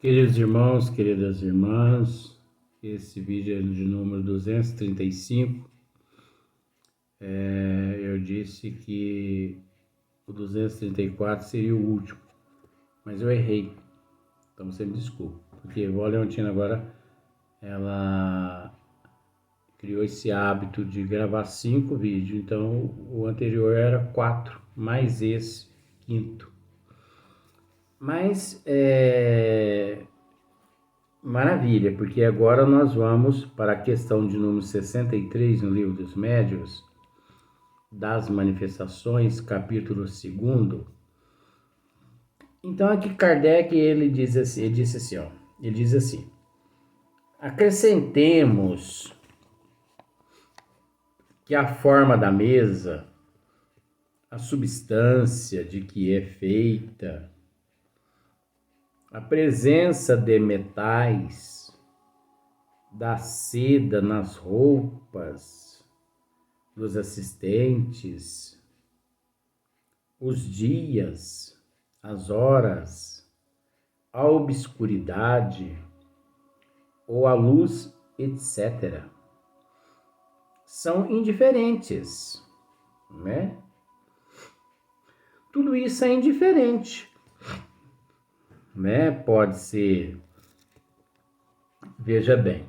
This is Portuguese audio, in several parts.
Queridos irmãos, queridas irmãs, esse vídeo é de número 235. Eu disse que o 234 seria o último, mas eu errei. Então você me desculpa, porque a Vó Leontina agora ela criou esse hábito de gravar 5 vídeos, então o anterior era 4, mais esse quinto. Mas maravilha, porque agora nós vamos para a questão de número 63 no Livro dos Médiuns, das Manifestações, capítulo 2. Então aqui Kardec ele diz assim: acrescentemos que a forma da mesa, a substância de que é feita, a presença de metais, da seda nas roupas dos assistentes, os dias, as horas, a obscuridade ou a luz, etc., são indiferentes, né? Tudo isso é indiferente, né? Pode ser, veja bem,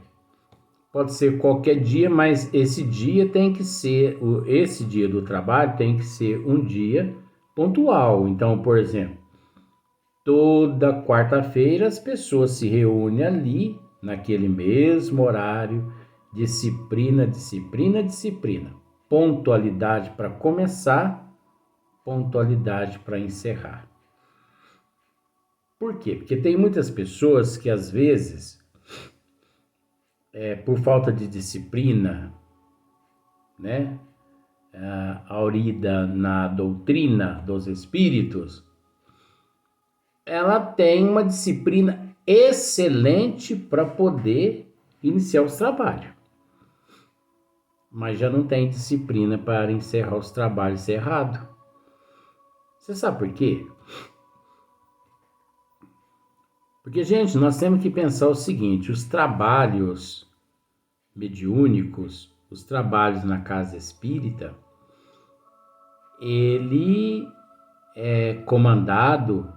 pode ser qualquer dia, mas esse dia tem que ser, esse dia do trabalho tem que ser um dia pontual. Então, por exemplo, toda quarta-feira as pessoas se reúnem ali, naquele mesmo horário, disciplina, disciplina, disciplina. Pontualidade para começar, pontualidade para encerrar. Por quê? Porque tem muitas pessoas que às vezes, por falta de disciplina, né, aurida na doutrina dos espíritos, ela tem uma disciplina excelente para poder iniciar os trabalhos, mas já não tem disciplina para encerrar os trabalhos errado. Você sabe por quê? Porque, gente, nós temos que pensar o seguinte: os trabalhos mediúnicos, os trabalhos na casa espírita, ele é comandado,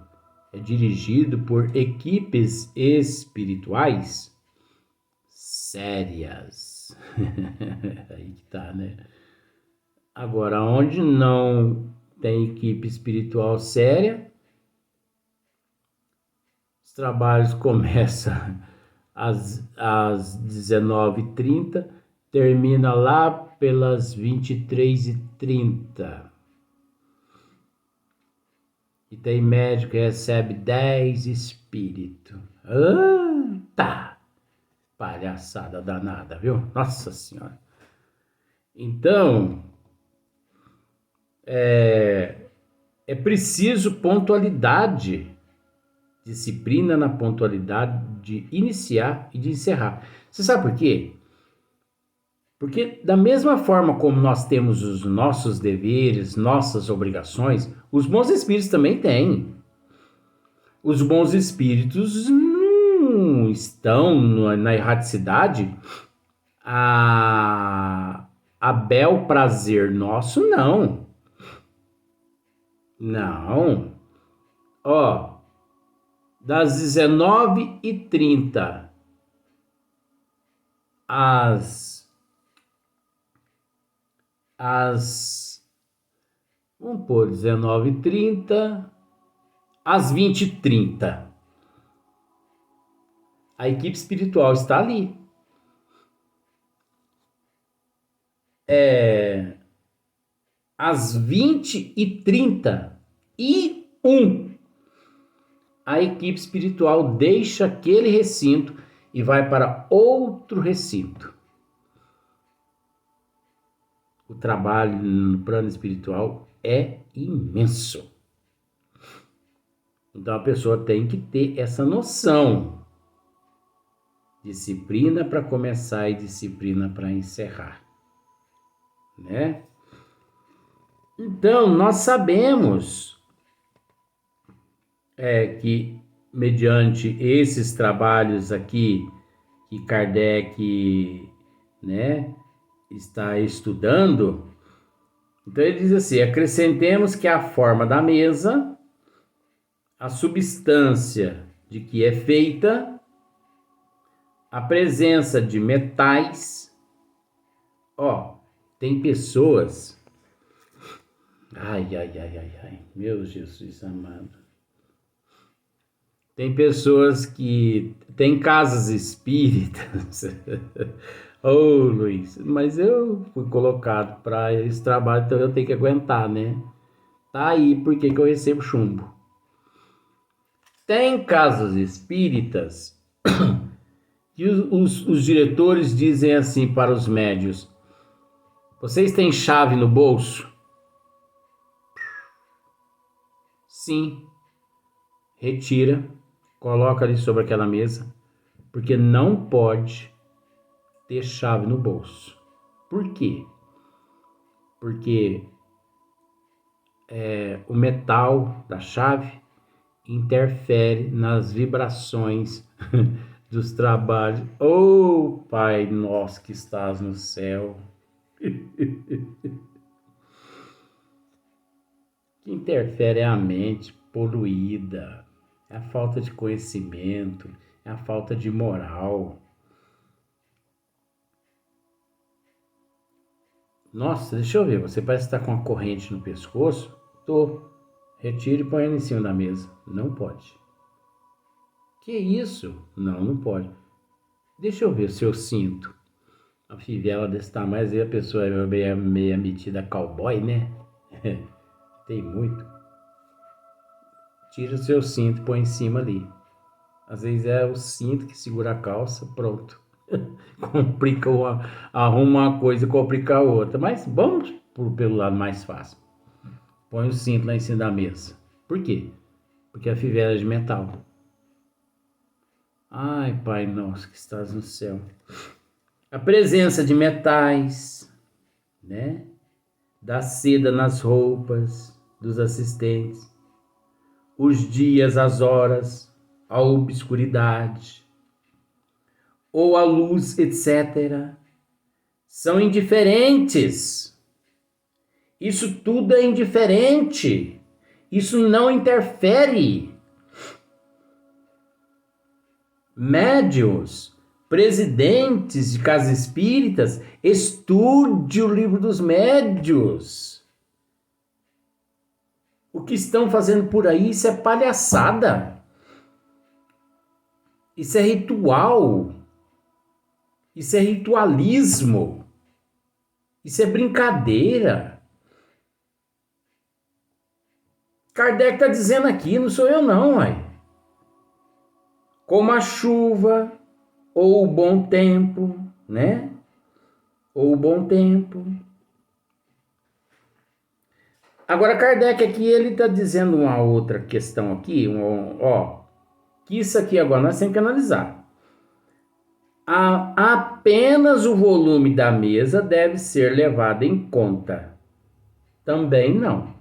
é dirigido por equipes espirituais sérias. Aí que tá, né? Agora, onde não tem equipe espiritual séria, os trabalhos começam às 19h30, termina lá pelas 23h30. E tem médico que recebe 10 espíritos. Tá! Palhaçada danada, viu? Nossa Senhora! Então, é preciso pontualidade, disciplina na pontualidade de iniciar e de encerrar. Você sabe por quê? Porque da mesma forma como nós temos os nossos deveres, nossas obrigações, os bons espíritos também têm. Os bons espíritos não estão na erraticidade a bel prazer nosso, não. Não. Ó, das 19h30 vamos pôr 19h30 às 20h30. A equipe espiritual está ali. Às 20h31, a equipe espiritual deixa aquele recinto e vai para outro recinto. O trabalho no plano espiritual é imenso. Então a pessoa tem que ter essa noção. Disciplina para começar e disciplina para encerrar, né? Então nós sabemos que mediante esses trabalhos aqui que Kardec, né, está estudando, então ele diz assim: acrescentemos que a forma da mesa, a substância de que é feita, a presença de metais. Ó, tem pessoas. Ai, meu Jesus amado. Tem pessoas que tem casas espíritas. Ô, Luiz, mas eu fui colocado para esse trabalho, então eu tenho que aguentar, né? Tá aí porque que eu recebo chumbo. Tem casas espíritas que os diretores dizem assim para os médios: vocês têm chave no bolso? Sim. Retira, coloca ali sobre aquela mesa, porque não pode ter chave no bolso. Por quê? Porque o metal da chave interfere nas vibrações dos trabalhos. Oh, Pai nosso que estás no céu. Que interfere é a mente poluída, é a falta de conhecimento, é a falta de moral. Nossa, deixa eu ver, você parece estar com uma corrente no pescoço. Tô. Retire e põe ela em cima da mesa. Não pode. Que isso? Não pode. Deixa eu ver se eu sinto. A fivela desse tamanho, aí a pessoa é meio metida cowboy, né? Tem muito. Tira o seu cinto e põe em cima ali. Às vezes é o cinto que segura a calça, pronto. Complica arruma uma coisa e complica a outra. Mas vamos pelo lado mais fácil. Põe o cinto lá em cima da mesa. Por quê? Porque a fivela é de metal. Ai, Pai nosso que estás no céu. A presença de metais, né? Da seda nas roupas dos assistentes. Os dias, as horas, a obscuridade, ou a luz, etc., são indiferentes. Isso tudo é indiferente. Isso não interfere. Médiuns, presidentes de casas espíritas, estude o livro dos médiuns. O que estão fazendo por aí, isso é palhaçada. Isso é ritual. Isso é ritualismo. Isso é brincadeira. Kardec está dizendo aqui, não sou eu não, uai. Como a chuva, ou o bom tempo, né? Ou o bom tempo. Agora, Kardec aqui, ele está dizendo uma outra questão aqui, que isso aqui agora nós temos que analisar. Apenas o volume da mesa deve ser levado em conta. Também não.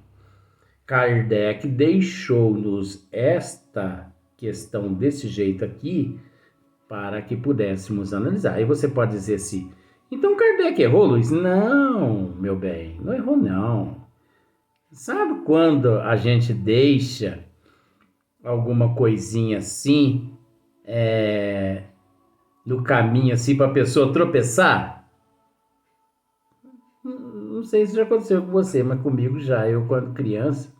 Kardec deixou-nos esta questão desse jeito aqui para que pudéssemos analisar. Aí você pode dizer assim, então Kardec errou, Luiz? Não, meu bem, não errou não. Sabe quando a gente deixa alguma coisinha assim no caminho assim para a pessoa tropeçar? Não sei se já aconteceu com você, mas comigo já. Eu, quando criança,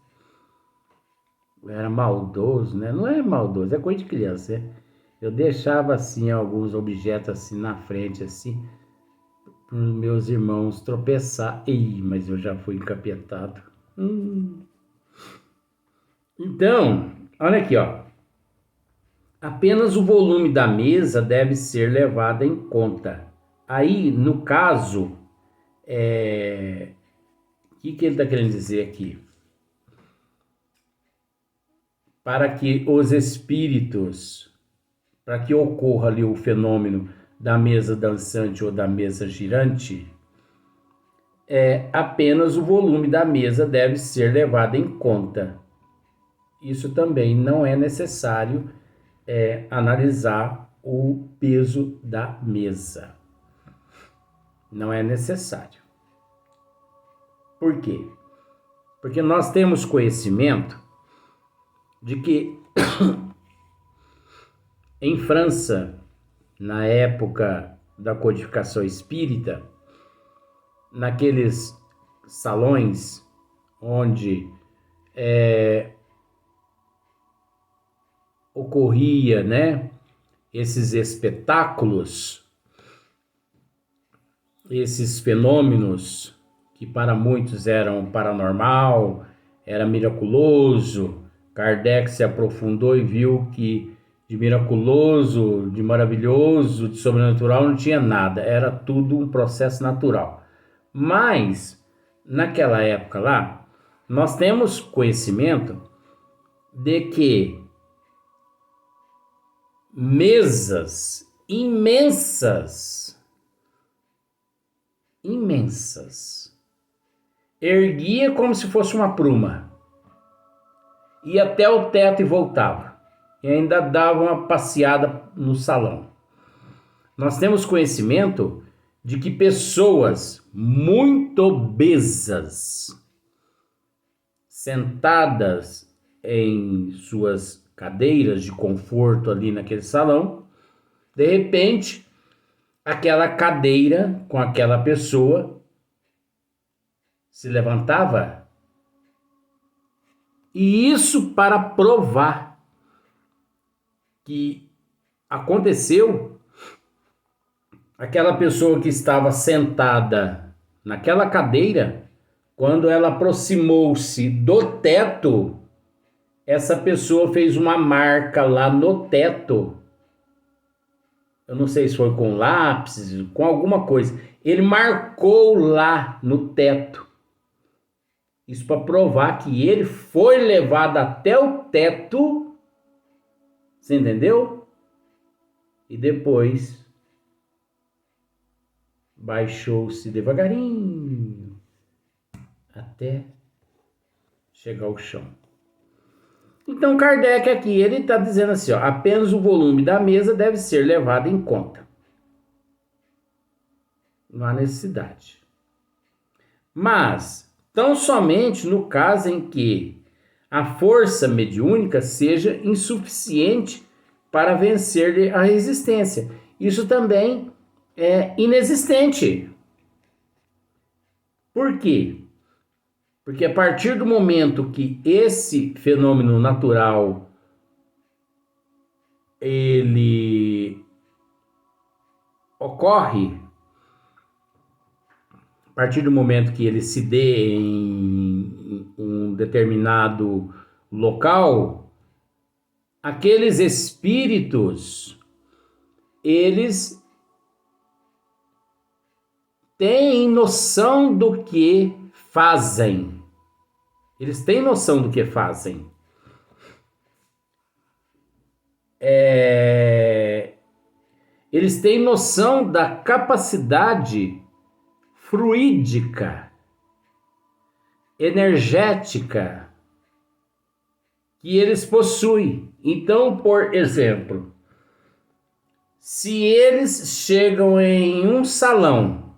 eu era maldoso, né? Não é maldoso, é coisa de criança, né? Eu deixava assim alguns objetos assim na frente, assim, para os meus irmãos tropeçar. Ih, mas eu já fui encapetado. Então, olha aqui, ó. Apenas o volume da mesa deve ser levado em conta. Aí, no caso, o que ele está querendo dizer aqui? Para que os espíritos, para que ocorra ali o fenômeno da mesa dançante ou da mesa girante, apenas o volume da mesa deve ser levado em conta. Isso também não é necessário analisar o peso da mesa. Não é necessário. Por quê? Porque nós temos conhecimento de que em França, na época da codificação espírita, naqueles salões onde ocorria, né, esses espetáculos, esses fenômenos que para muitos eram paranormal, era miraculoso. Kardec se aprofundou e viu que de miraculoso, de maravilhoso, de sobrenatural não tinha nada, era tudo um processo natural. Mas, naquela época lá, nós temos conhecimento de que mesas imensas, erguia como se fosse uma pruma, ia até o teto e voltava, e ainda dava uma passeada no salão. Nós temos conhecimento de que pessoas muito obesas, sentadas em suas cadeiras de conforto ali naquele salão, de repente, aquela cadeira com aquela pessoa se levantava. E isso para provar que aconteceu. Aquela pessoa que estava sentada naquela cadeira, quando ela aproximou-se do teto, essa pessoa fez uma marca lá no teto. Eu não sei se foi com lápis, com alguma coisa. Ele marcou lá no teto. Isso para provar que ele foi levado até o teto. Você entendeu? E depois baixou-se devagarinho até chegar ao chão. Então Kardec aqui, ele está dizendo assim, ó, apenas o volume da mesa deve ser levado em conta. Não há necessidade. Mas, tão somente no caso em que a força mediúnica seja insuficiente para vencer a resistência. Isso também é inexistente. Por quê? Porque a partir do momento que esse fenômeno natural ele ocorre, a partir do momento que ele se dê em um determinado local, aqueles espíritos, eles têm noção do que fazem. Eles têm noção do que fazem. Eles têm noção da capacidade fluídica, energética que eles possuem. Então, por exemplo, se eles chegam em um salão,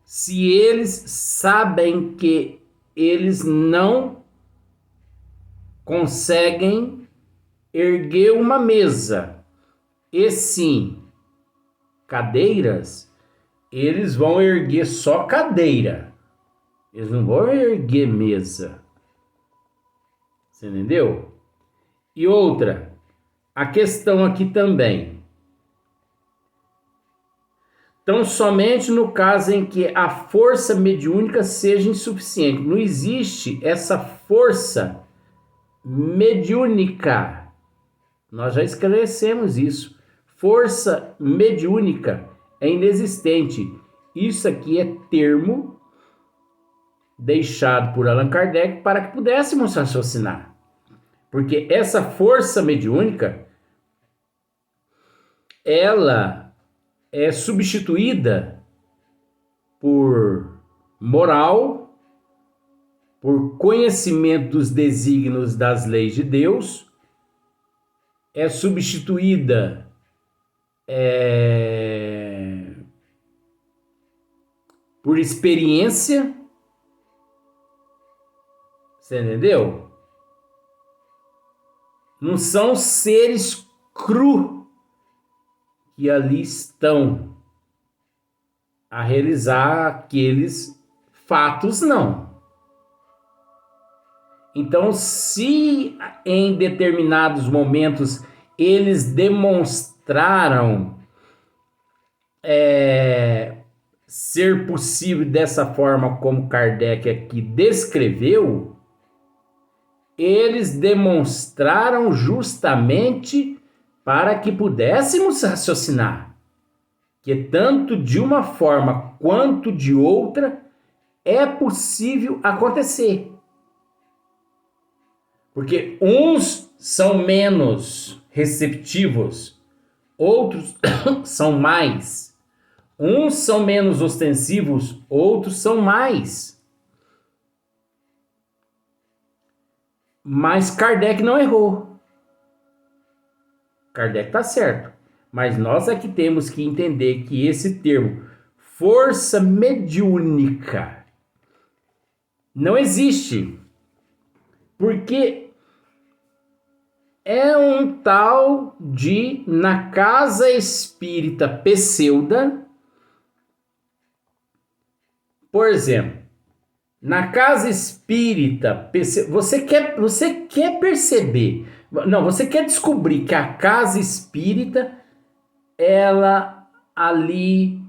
se eles sabem que eles não conseguem erguer uma mesa, e sim cadeiras, eles vão erguer só cadeira. Eles não vão erguer mesa. Você entendeu? E outra, a questão aqui também. Então, somente no caso em que a força mediúnica seja insuficiente. Não existe essa força mediúnica. Nós já esclarecemos isso. Força mediúnica é inexistente. Isso aqui é termo deixado por Allan Kardec para que pudéssemos raciocinar. Porque essa força mediúnica, ela é substituída por moral, por conhecimento dos desígnios das leis de Deus é substituída por experiência, você entendeu? Não são seres cru que ali estão a realizar aqueles fatos, não. Então, se em determinados momentos eles demonstraram ser possível dessa forma como Kardec aqui descreveu, eles demonstraram justamente para que pudéssemos raciocinar que tanto de uma forma quanto de outra é possível acontecer. Porque uns são menos receptivos, outros são mais. Uns são menos ostensivos, outros são mais. Mas Kardec não errou. Kardec está certo. Mas nós é que temos que entender que esse termo, força mediúnica, não existe. Porque é um tal de, na casa espírita Pseuda, por exemplo, na casa espírita, você quer perceber, não, você quer descobrir que a casa espírita, ela ali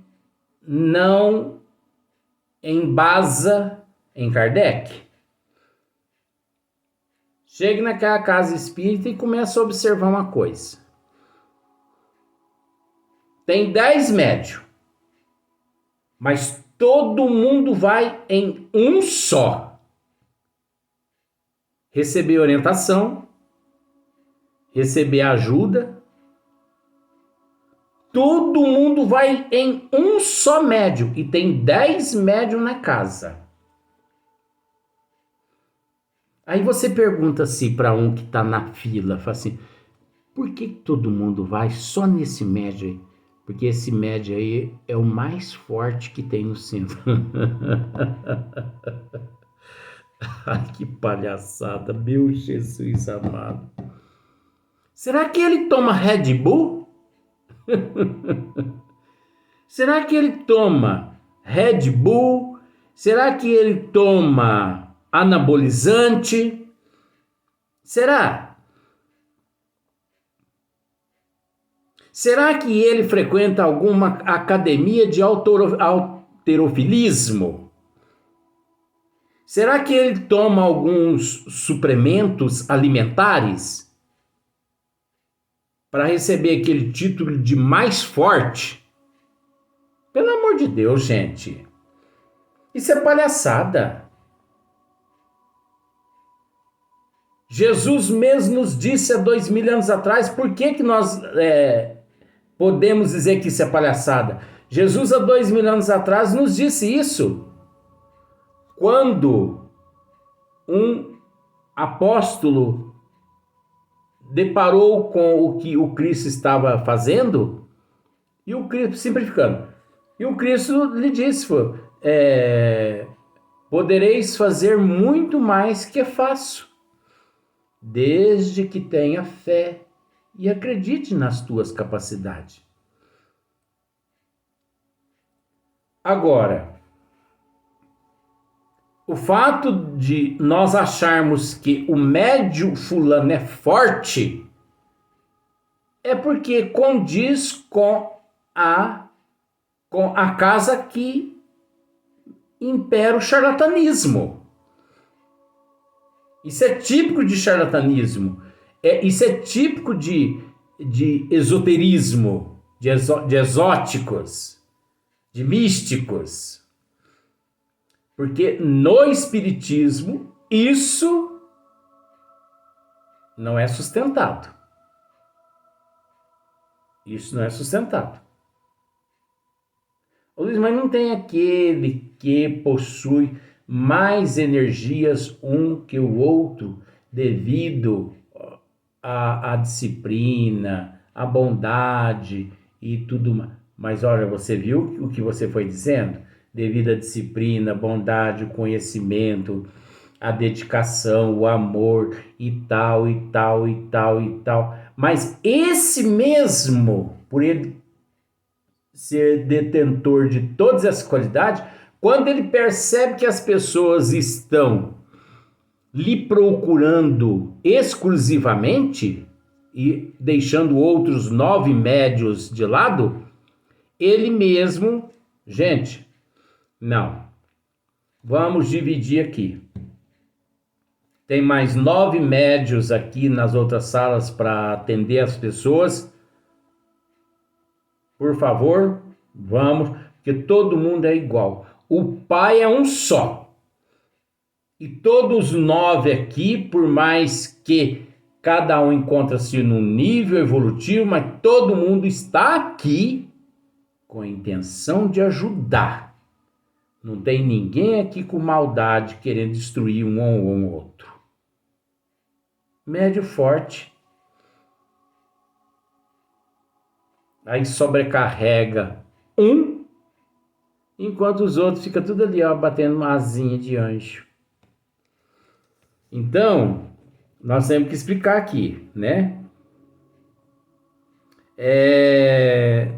não embasa em Kardec? Chegue naquela casa espírita e comece a observar uma coisa. Tem 10 médios, mas todo mundo vai em um só. Receber orientação, receber ajuda. Todo mundo vai em um só médium e tem 10 médiums na casa. Aí você pergunta-se para um que está na fila, fala assim, por que todo mundo vai só nesse médio aí? Porque esse médio aí é o mais forte que tem no centro. Ai, que palhaçada, meu Jesus amado. Será que ele toma Red Bull? Será que ele toma Red Bull? Será que ele toma anabolizante? Será? Será que ele frequenta alguma academia de halterofilismo? Será que ele toma alguns suplementos alimentares para receber aquele título de mais forte? Pelo amor de Deus, gente. Isso é palhaçada. Jesus mesmo nos disse há 2000 anos atrás, por que nós podemos dizer que isso é palhaçada? Jesus há 2000 anos atrás nos disse isso. Quando um apóstolo deparou com o que o Cristo estava fazendo, e o Cristo, simplificando, e o Cristo lhe disse, podereis fazer muito mais que faço, desde que tenha fé e acredite nas tuas capacidades. Agora, o fato de nós acharmos que o médium fulano é forte é porque condiz com a casa que impera o charlatanismo. Isso é típico de charlatanismo. Isso é típico de esoterismo, de exóticos, de místicos. Porque no espiritismo isso não é sustentado. Isso não é sustentado. Ô Luiz, mas não tem aquele que possui mais energias um que o outro devido a disciplina, a bondade e tudo mais. Mas olha, você viu o que você foi dizendo? Devido à disciplina, bondade, o conhecimento, a dedicação, o amor e tal, e tal, e tal, e tal. Mas esse mesmo, por ele ser detentor de todas essas qualidades, quando ele percebe que as pessoas estão lhe procurando exclusivamente e deixando outros 9 médios de lado, ele mesmo, gente, não, vamos dividir aqui. Tem mais 9 médios aqui nas outras salas para atender as pessoas. Por favor, vamos, porque todo mundo é igual. O Pai é um só. E todos 9 aqui, por mais que cada um encontra-se num nível evolutivo, mas todo mundo está aqui com a intenção de ajudar. Não tem ninguém aqui com maldade querendo destruir um ou um outro. Médio forte. Aí sobrecarrega um, enquanto os outros ficam tudo ali, ó, batendo uma asinha de anjo. Então, nós temos que explicar aqui, né?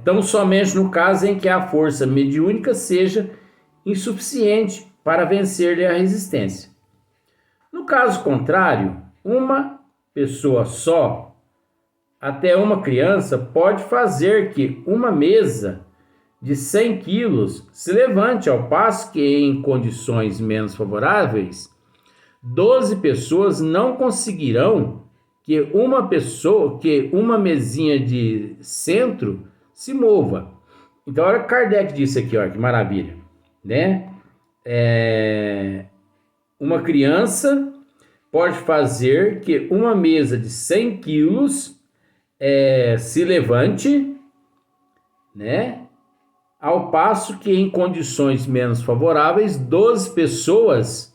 Tão somente no caso em que a força mediúnica seja insuficiente para vencer-lhe a resistência. No caso contrário, uma pessoa só, até uma criança, pode fazer que uma mesa de 100 quilos se levante, ao passo que em condições menos favoráveis, 12 pessoas não conseguirão que uma mesinha de centro se mova. Então, olha o que Kardec disse aqui, olha que maravilha, né? Uma criança pode fazer que uma mesa de 100 quilos se levante, né? Ao passo que em condições menos favoráveis, 12 pessoas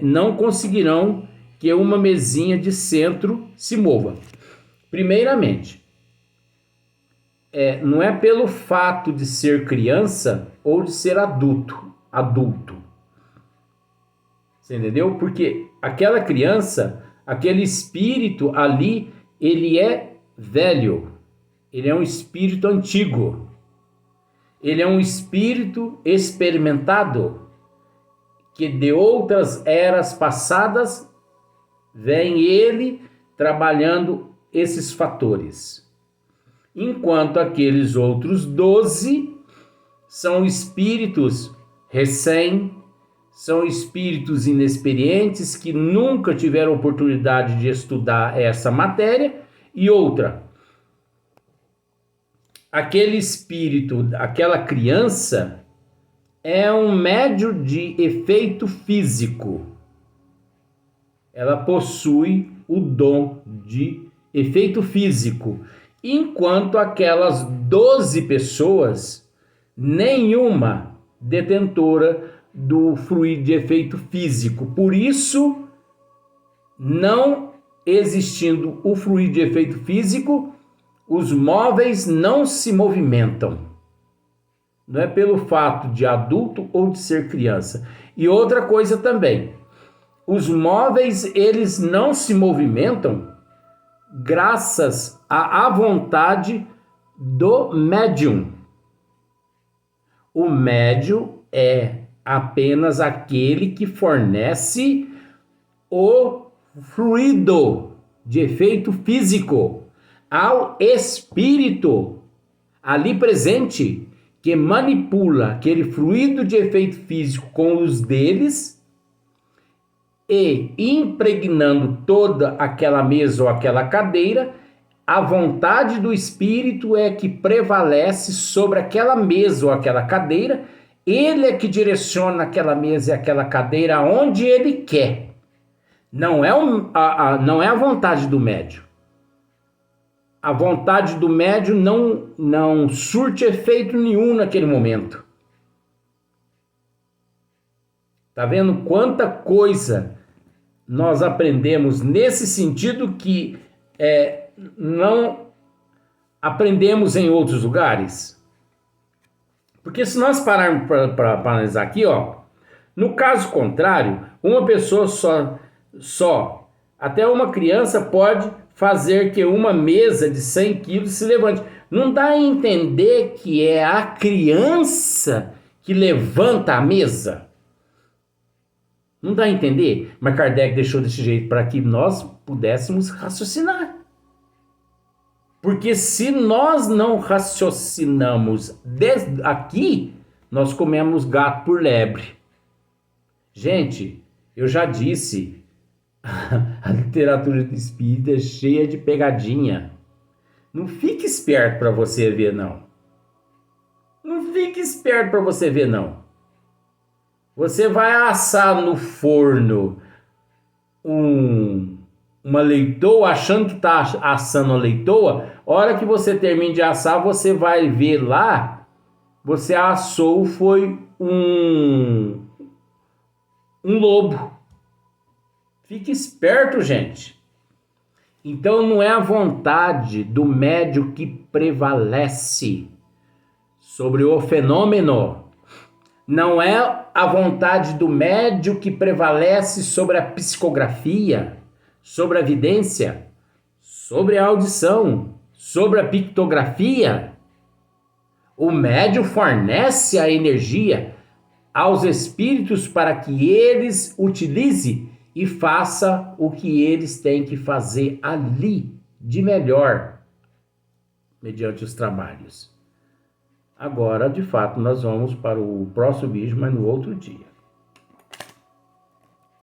não conseguirão que uma mesinha de centro se mova. Primeiramente, não é pelo fato de ser criança ou de ser adulto. Você entendeu? Porque aquela criança, aquele espírito ali, ele é velho. Ele é um espírito antigo. Ele é um espírito experimentado, que de outras eras passadas vem ele trabalhando esses fatores. Enquanto aqueles outros 12 são espíritos são espíritos inexperientes que nunca tiveram oportunidade de estudar essa matéria. E outra, aquele espírito, aquela criança, é um médio de efeito físico. Ela possui o dom de efeito físico, enquanto aquelas 12 pessoas, nenhuma detentora do fluido de efeito físico. Por isso, não existindo o fluido de efeito físico, os móveis não se movimentam. Não é pelo fato de adulto ou de ser criança. E outra coisa também, os móveis, eles não se movimentam graças à vontade do médium. O médium é apenas aquele que fornece o fluido de efeito físico ao espírito ali presente, que manipula aquele fluido de efeito físico com os deles e, impregnando toda aquela mesa ou aquela cadeira, a vontade do espírito é que prevalece sobre aquela mesa ou aquela cadeira. Ele é que direciona aquela mesa e aquela cadeira aonde ele quer. Não é a vontade do médium. A vontade do médium não surte efeito nenhum naquele momento. Tá vendo quanta coisa nós aprendemos nesse sentido que não aprendemos em outros lugares? Porque se nós pararmos para analisar aqui, ó, no caso contrário, uma pessoa só, até uma criança pode fazer que uma mesa de 100 quilos se levante. Não dá a entender que é a criança que levanta a mesa? Não dá a entender? Mas Kardec deixou desse jeito para que nós pudéssemos raciocinar. Porque se nós não raciocinamos aqui, nós comemos gato por lebre. Gente, eu já disse, a literatura espírita é cheia de pegadinha. Não fique esperto para você ver, não. Não fique esperto para você ver, não. Você vai assar no forno uma leitoa, achando que está assando a leitoa. A hora que você termina de assar, você vai ver lá, você assou foi um lobo. Fique esperto, gente. Então não é a vontade do médium que prevalece sobre o fenômeno. Não é a vontade do médium que prevalece sobre a psicografia, sobre a vidência, sobre a audição, sobre a pictografia. O médium fornece a energia aos espíritos para que eles utilizem e faça o que eles têm que fazer ali de melhor, mediante os trabalhos. Agora, de fato, nós vamos para o próximo vídeo, mas no outro dia.